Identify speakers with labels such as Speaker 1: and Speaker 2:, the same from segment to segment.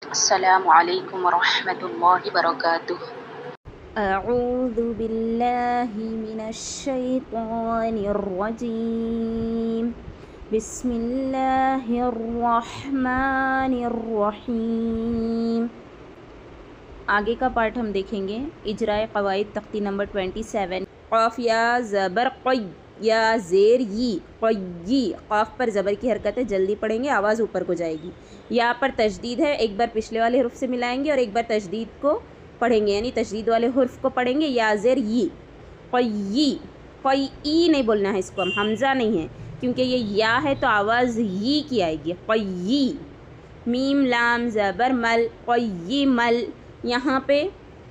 Speaker 1: السلام علیکم ورحمۃ اللہ وبرکاتہ۔
Speaker 2: اعوذ باللہ من الشیطان الرجیم، بسم اللہ الرحمن الرحیم۔ آگے کا پارٹ ہم دیکھیں گے اجرائے قواعد تختی نمبر 27۔ قاف یا زبر قی یا زیر ی قی، قاف پر زبر کی حرکت ہے، جلدی پڑھیں گے، آواز اوپر کو جائے گی۔ یا پر تشدید ہے، ایک بار پچھلے والے حرف سے ملائیں گے اور ایک بار تشدید کو پڑھیں گے، یعنی تشدید والے حرف کو پڑھیں گے۔ یا زیر ی قی، قی نہیں بولنا ہے، اس کو ہم حمزہ نہیں ہے کیونکہ یہ یا ہے تو آواز ی کی آئے گی، قی۔ میم لام زبر مل قیمل، یہاں پہ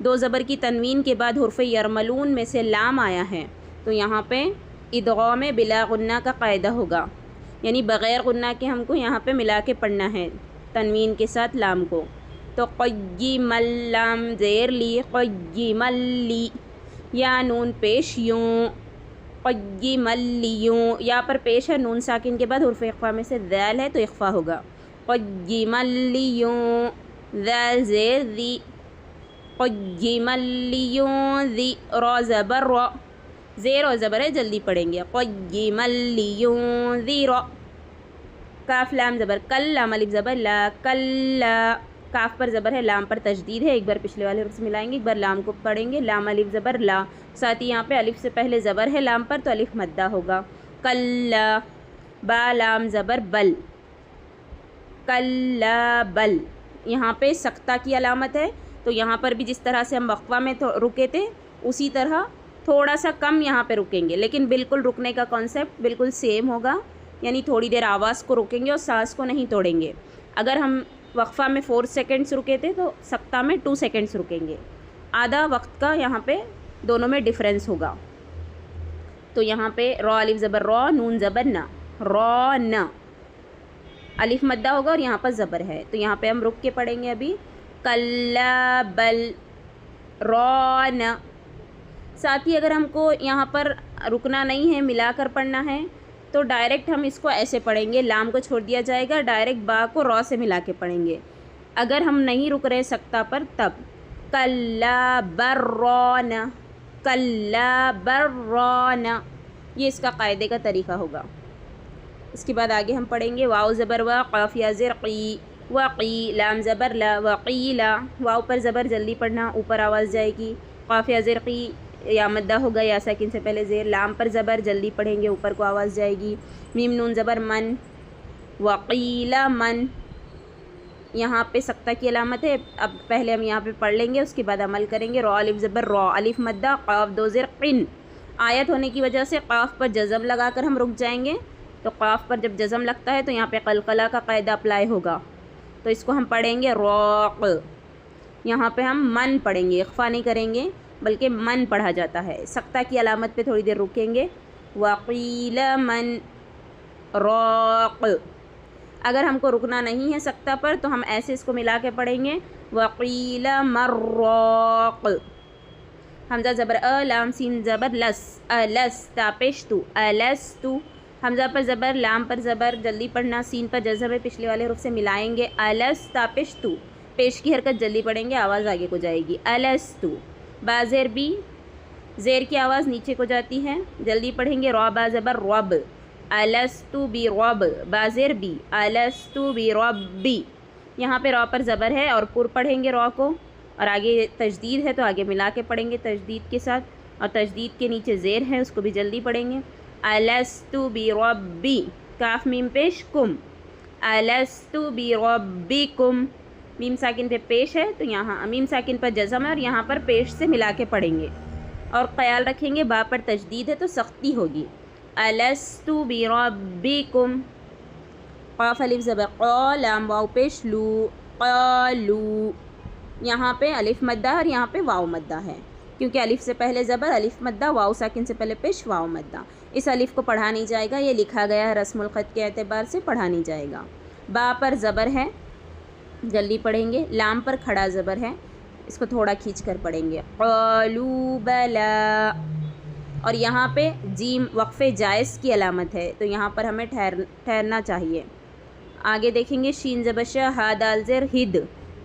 Speaker 2: دو زبر کی تنوین کے بعد حرف یرملون میں سے لام آیا ہے تو یہاں پہ ادغام بلا غنہ کا قاعدہ ہوگا، یعنی بغیر غنہ کے ہم کو یہاں پہ ملا کے پڑھنا ہے تنوین کے ساتھ لام کو۔ تو قیمل لام زیر لی قیمل لی، یا نون پیش یوں قیمل لیوں، یا پر پیش ہے، نون ساکن کے بعد حرف اخفا میں سے ذال ہے تو اخفا ہوگا، قیمل لیوں، ذال زیر ذی قیمل لیوں ذی، را زبر را، زیر اور زبر ہے، جلدی پڑھیں گے، قیمل لیوں ذی را۔ کاف لام زبر کل، لام الف زبر لا کلا، کاف پر زبر ہے، لام پر تشدید ہے، ایک بار پچھلے والے حرف سے ملائیں گے، ایک بار لام کو پڑھیں گے، لام الف زبر لا، ساتھ ہی یہاں پہ الف سے پہلے زبر ہے لام پر تو الف مدہ ہوگا، کلا۔ با لام زبر بل کلا بل، یہاں پہ سکتہ کی علامت ہے تو یہاں پر بھی جس طرح سے ہم وقفہ میں رکے تھے اسی طرح تھوڑا سا کم یہاں پہ رکیں گے، لیکن بالکل رکنے کا کانسیپٹ بالکل سیم ہوگا، یعنی تھوڑی دیر آواز کو روکیں گے اور سانس کو نہیں توڑیں گے۔ اگر ہم وقفہ میں 4 سیکنڈز رکے تھے تو سکتہ میں 2 سیکنڈز رکیں گے، آدھا وقت کا یہاں پہ دونوں میں ڈیفرنس ہوگا۔ تو یہاں پہ را الف زبر را، نون زبر نہ، را نہ، الف مدہ ہوگا اور یہاں پر زبر ہے تو یہاں پہ ہم رک کے پڑھیں گے ابھی، کلا بل را نہ۔ ساتھ ہی اگر ہم کو یہاں پر رکنا نہیں ہے، ملا کر پڑھنا ہے تو ڈائریکٹ ہم اس کو ایسے پڑھیں گے، لام کو چھوڑ دیا جائے گا، ڈائریکٹ با کو را سے ملا کے پڑھیں گے۔ اگر ہم نہیں رک رہے سکتہ پر تب کلا بران، کلا بران، یہ اس کا قاعدے کا طریقہ ہوگا۔ اس کے بعد آگے ہم پڑھیں گے واو زبر وا، قاف یا زیر قی وقی، لام زبر لا وقیلا، واو پر زبر جلدی پڑھنا، اوپر آواز جائے گی، قاف یا زیر قی یا مدہ ہوگا یا ساکن سے پہلے زیر، لام پر زبر جلدی پڑھیں گے، اوپر کو آواز جائے گی، میم نون زبر من وقیلا من، یہاں پہ سکتہ کی علامت ہے، اب پہلے ہم یہاں پہ پڑھ لیں گے اس کے بعد عمل کریں گے۔ را الف زبر را، الف مدہ، قاف دو زیر قن، آیت ہونے کی وجہ سے قاف پر جزم لگا کر ہم رک جائیں گے، تو قاف پر جب جزم لگتا ہے تو یہاں پہ قلقلہ کا قاعدہ اپلائی ہوگا، تو اس کو ہم پڑھیں گے راق، یہاں پہ ہم من پڑھیں گے، اخفا نہیں کریں گے بلکہ من پڑھا جاتا ہے، سکتہ کی علامت پہ تھوڑی دیر رکیں گے، وقیل من راق۔ اگر ہم کو رکنا نہیں ہے سکتہ پر تو ہم ایسے اس کو ملا کے پڑھیں گے، وقیل مراق، حمزہ زبر لام سین زبر لس، الس تاپشتو الستو، حمزہ پر زبر، لام پر زبر، جلدی پڑھنا، سین پر جزم ہے، پچھلے والے حرف سے ملائیں گے، الس تاپشتو، پیش کی حرکت جلدی پڑھیں گے، آواز آگے کو جائے گی، الستو۔ با زیر بی، زیر کی آواز نیچے کو جاتی ہے، جلدی پڑھیں گے، را با زبر رب، الستو بی رب، با زیر بی، الستو بی ربی، یہاں پہ را پر زبر ہے اور پر پڑھیں گے را کو، اور آگے تجدید ہے تو آگے ملا کے پڑھیں گے تجدید کے ساتھ، اور تجدید کے نیچے زیر ہے اس کو بھی جلدی پڑھیں گے، الستو بی ربی، کاف میم پیش کم، الستو بی ربکم، میم ساکن پہ پیش ہے تو یہاں میم ساکن پر جزم ہے اور یہاں پر پیش سے ملا کے پڑھیں گے، اور خیال رکھیں گے با پر تجدید ہے تو سختی ہوگی، الستو بی ربکم، قاف الف زبر قا، لام واو پیش لو قالو، یہاں پہ الف مدہ اور یہاں پہ واو مدہ ہے کیونکہ الف سے پہلے زبر، الف مدہ، واو ساکن سے پہلے پیش واو مدہ، اس الف کو پڑھا نہیں جائے گا، یہ لکھا گیا ہے رسم الخط کے اعتبار سے، پڑھا نہیں جائے گا۔ با پر زبر ہے، جلدی پڑھیں گے، لام پر کھڑا زبر ہے، اس کو تھوڑا کھینچ کر پڑھیں گے، قالو بلا، اور یہاں پہ جیم وقف جائز کی علامت ہے تو یہاں پر ہمیں ٹھہرنا چاہیے۔ آگے دیکھیں گے شین زبر ش، ہا دال زیر ہد،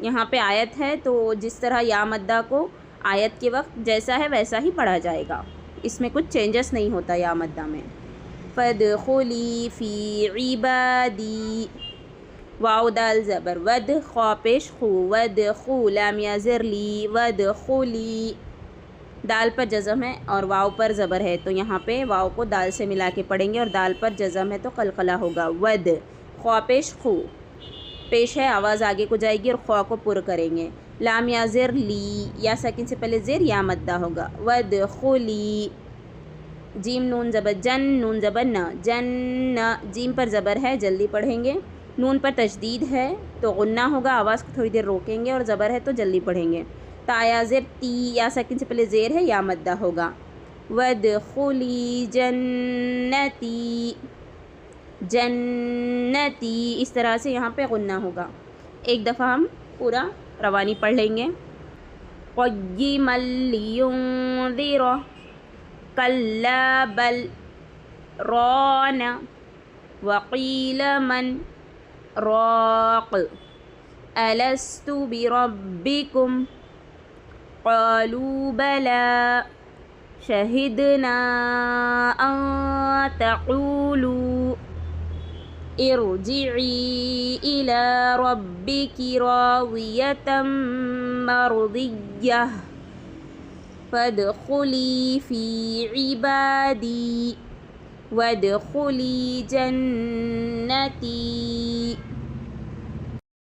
Speaker 2: یہاں پہ آیت ہے تو جس طرح یا مدہ کو آیت کے وقت جیسا ہے ویسا ہی پڑھا جائے گا، اس میں کچھ چینجز نہیں ہوتا یا مدہ میں۔ فادخلی فی عبادی، واو دال زبر ود، خا پیش خو، ود خو لام یا زر لی، ود خلی، دال پر جزم ہے اور واو پر زبر ہے تو یہاں پہ واو کو دال سے ملا کے پڑھیں گے اور دال پر جزم ہے تو قلقلہ ہوگا۔ ود، خا پیش خو، پیش ہے آواز آگے کو جائے گی اور خوا کو پر کریں گے۔ لام یا زر لی، یا ساکن سے پہلے زیر یا مدہ ہوگا۔ ود خلی، جیم نون زبر جن، نون زبر نہ، جن، جیم پر زبر ہے جلدی پڑھیں گے، نون پر تشدید ہے تو غنہ ہوگا، آواز کو تھوڑی دیر روکیں گے اور زبر ہے تو جلدی پڑھیں گے۔ تا یا زر تی، یا ساکن سے پہلے زیر ہے یا مدہ ہوگا۔ ود خلی جنتی، جنتی، اس طرح سے یہاں پہ غنہ ہوگا۔ ایک دفعہ ہم پورا روانی پڑھ لیں گے۔ قیما لینذر، کلا بل ران، وقیل من راق، الست بربکم، قالوا بلا، شہدنا ان تقولوا ارجعی الی ربک راضیۃ مرضیہ، فادخلی فی عبادی وادخلی جنتی۔